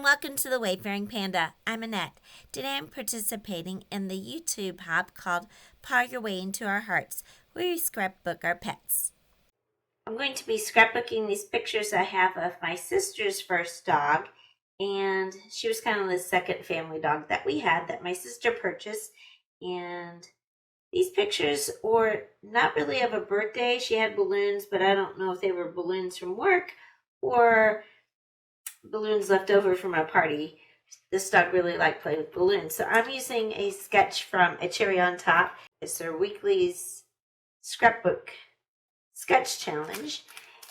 welcome to the Wayfaring Panda. I'm Annette. Today I'm participating in the YouTube hop called Paw Your Way Into Our Hearts, where we scrapbook our pets. I'm going to be scrapbooking these pictures I have of my sister's first dog, and she was kind of the second family dog that we had that my sister purchased. And these pictures were not really of a birthday. She had balloons, but I don't know if they were balloons from work or balloons left over from a party. This dog really liked playing with balloons. So I'm using a sketch from A Cherry on Top. It's their weekly's scrapbook sketch challenge.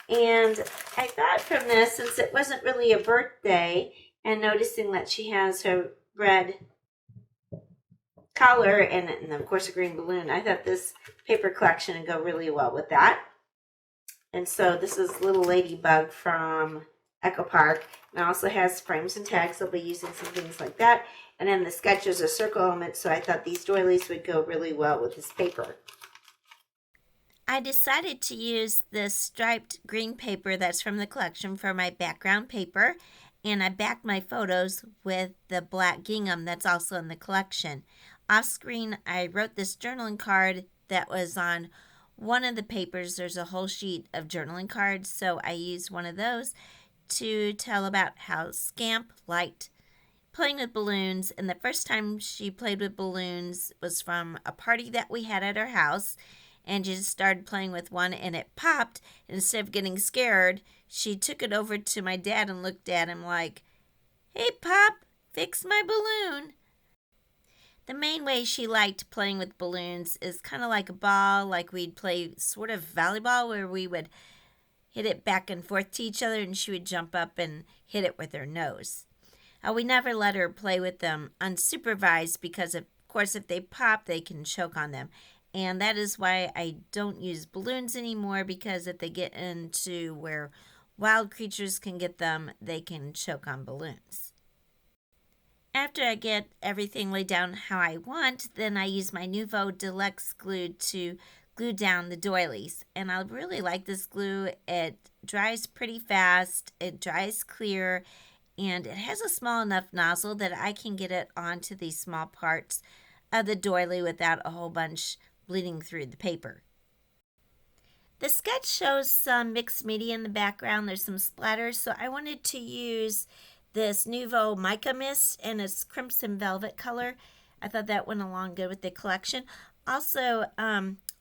And I thought from this, since it wasn't really a birthday, and noticing that she has her red collar and of course a green balloon, I thought this paper collection would go really well with that. And so this is Little Ladybug from Echo Park, and it also has frames and tags. I'll be using some things like that. And then the sketch is a circle element, so I thought these doilies would go really well with this paper. I decided to use this striped green paper that's from the collection for my background paper, and I backed my photos with the black gingham that's also in the collection. Off screen, I wrote this journaling card that was on one of the papers. There's a whole sheet of journaling cards, so I used one of those to tell about how Scamp liked playing with balloons, and the first time she played with balloons was from a party that we had at our house, and she just started playing with one and it popped. Instead of getting scared, she took it over to my dad and looked at him like, "Hey Pop, fix my balloon." The main way she liked playing with balloons is kind of like a ball, like we'd play sort of volleyball where we would hit it back and forth to each other, and she would jump up and hit it with her nose. We never let her play with them unsupervised because, of course, if they pop, they can choke on them. And that is why I don't use balloons anymore, because if they get into where wild creatures can get them, they can choke on balloons. After I get everything laid down how I want, then I use my Nuvo Deluxe glue to glue down the doilies. And I really like this glue. It dries pretty fast, it dries clear, and it has a small enough nozzle that I can get it onto these small parts of the doily without a whole bunch bleeding through the paper. The sketch shows some mixed media in the background. There's some splatters, so I wanted to use this Nuvo Mica mist in its crimson velvet color. I thought that went along good with the collection. Also,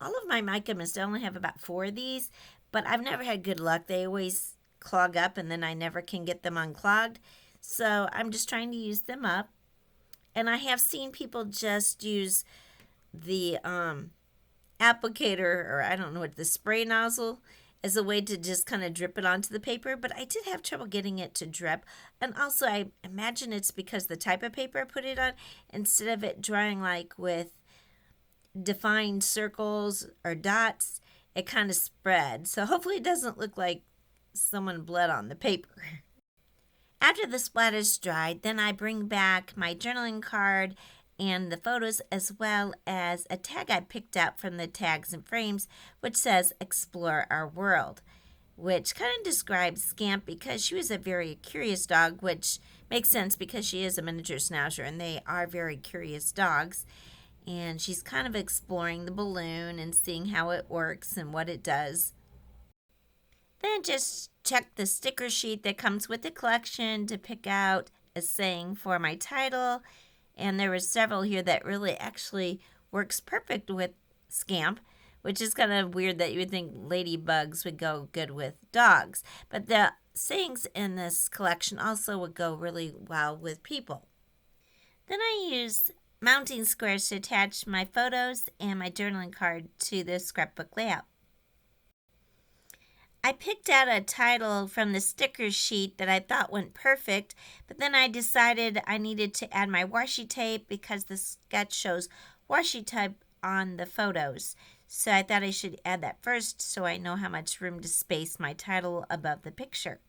all of my mica mist, I only have about 4 of these, but I've never had good luck. They always clog up and then I never can get them unclogged. So I'm just trying to use them up. And I have seen people just use the applicator, or I don't know what, the spray nozzle, as a way to just kind of drip it onto the paper, but I did have trouble getting it to drip. And also I imagine it's because the type of paper I put it on, instead of it drying like with defined circles or dots, it kind of spread. So hopefully it doesn't look like someone bled on the paper. After the splatters dried, then I bring back my journaling card and the photos, as well as a tag I picked out from the tags and frames, which says "Explore Our World," which kind of describes Scamp because she was a very curious dog, which makes sense because she is a miniature schnauzer and they are very curious dogs. And she's kind of exploring the balloon and seeing how it works and what it does. Then just check the sticker sheet that comes with the collection to pick out a saying for my title. And there were several here that really actually works perfect with Scamp, which is kind of weird that you would think ladybugs would go good with dogs. But the sayings in this collection also would go really well with people. Then I used mounting squares to attach my photos and my journaling card to the scrapbook layout. I picked out a title from the sticker sheet that I thought went perfect, but then I decided I needed to add my washi tape because the sketch shows washi tape on the photos. So I thought I should add that first so I know how much room to space my title above the picture.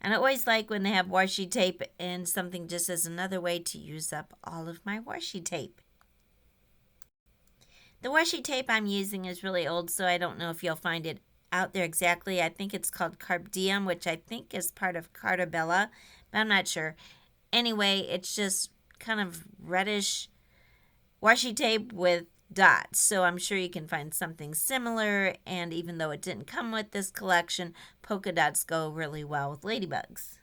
And I always like when they have washi tape and something just as another way to use up all of my washi tape. The washi tape I'm using is really old, so I don't know if you'll find it out there exactly. I think it's called Carpe Diem, which I think is part of Carpe, but I'm not sure. Anyway, it's just kind of reddish washi tape with dots. So I'm sure you can find something similar. And even though it didn't come with this collection, polka dots go really well with ladybugs.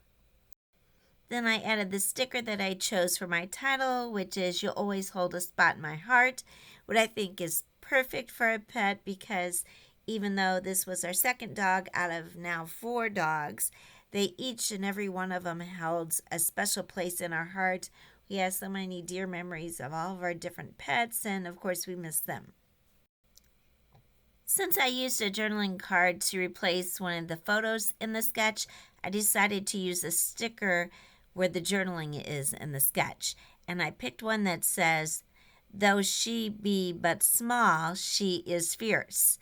Then I added the sticker that I chose for my title, which is "You'll Always Hold a Spot in My Heart," what I think is perfect for a pet because even though this was our second dog out of now 4 dogs, they each and every one of them held a special place in our heart. We have so many dear memories of all of our different pets, and of course, we miss them. Since I used a journaling card to replace one of the photos in the sketch, I decided to use a sticker where the journaling is in the sketch. And I picked one that says, "Though she be but small, she is fierce."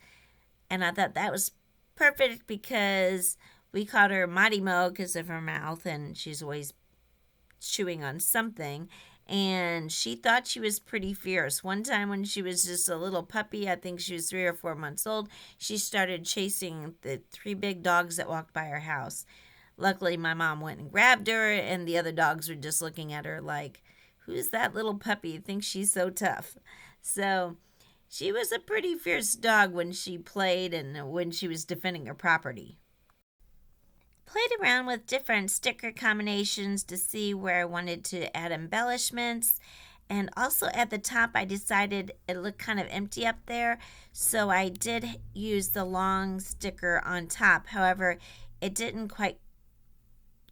And I thought that was perfect because we called her Mighty Mo because of her mouth, and she's always chewing on something. And she thought she was pretty fierce. One time when she was just a little puppy, I think she was 3 or 4 months old, she started chasing the 3 big dogs that walked by our house. Luckily, my mom went and grabbed her, and the other dogs were just looking at her like, "Who's that little puppy? You think she's so tough?" So she was a pretty fierce dog when she played and when she was defending her property. Played around with different sticker combinations to see where I wanted to add embellishments. And also at the top, I decided it looked kind of empty up there. So I did use the long sticker on top. However, it didn't quite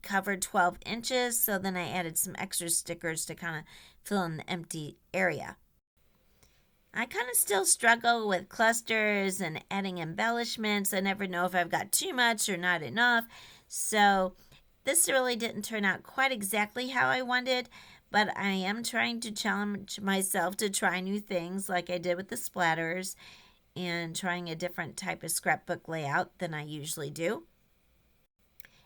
cover 12 inches. So then I added some extra stickers to kind of fill in the empty area. I kind of still struggle with clusters and adding embellishments. I never know if I've got too much or not enough. So this really didn't turn out quite exactly how I wanted, but I am trying to challenge myself to try new things like I did with the splatters and trying a different type of scrapbook layout than I usually do.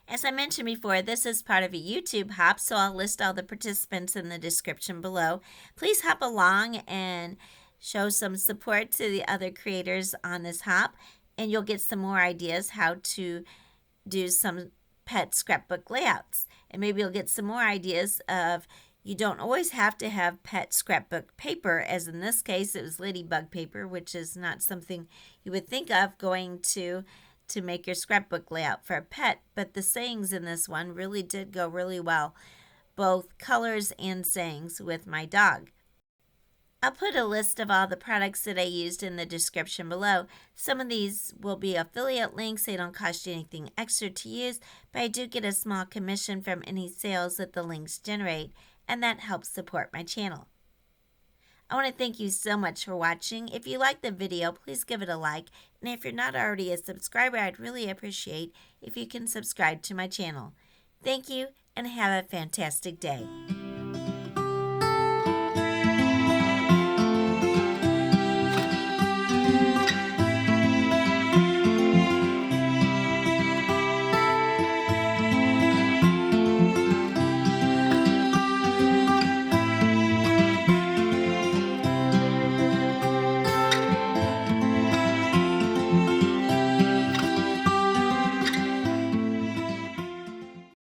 As I mentioned before, this is part of a YouTube hop, so I'll list all the participants in the description below. Please hop along and show some support to the other creators on this hop, and you'll get some more ideas how to do some pet scrapbook layouts. And maybe you'll get some more ideas of you don't always have to have pet scrapbook paper, as in this case it was ladybug paper, which is not something you would think of going to make your scrapbook layout for a pet, but the sayings in this one really did go really well, both colors and sayings with my dog. I'll put a list of all the products that I used in the description below. Some of these will be affiliate links. They don't cost you anything extra to use, but I do get a small commission from any sales that the links generate, and that helps support my channel. I want to thank you so much for watching. If you liked the video, please give it a like. And if you're not already a subscriber, I'd really appreciate if you can subscribe to my channel. Thank you, and have a fantastic day.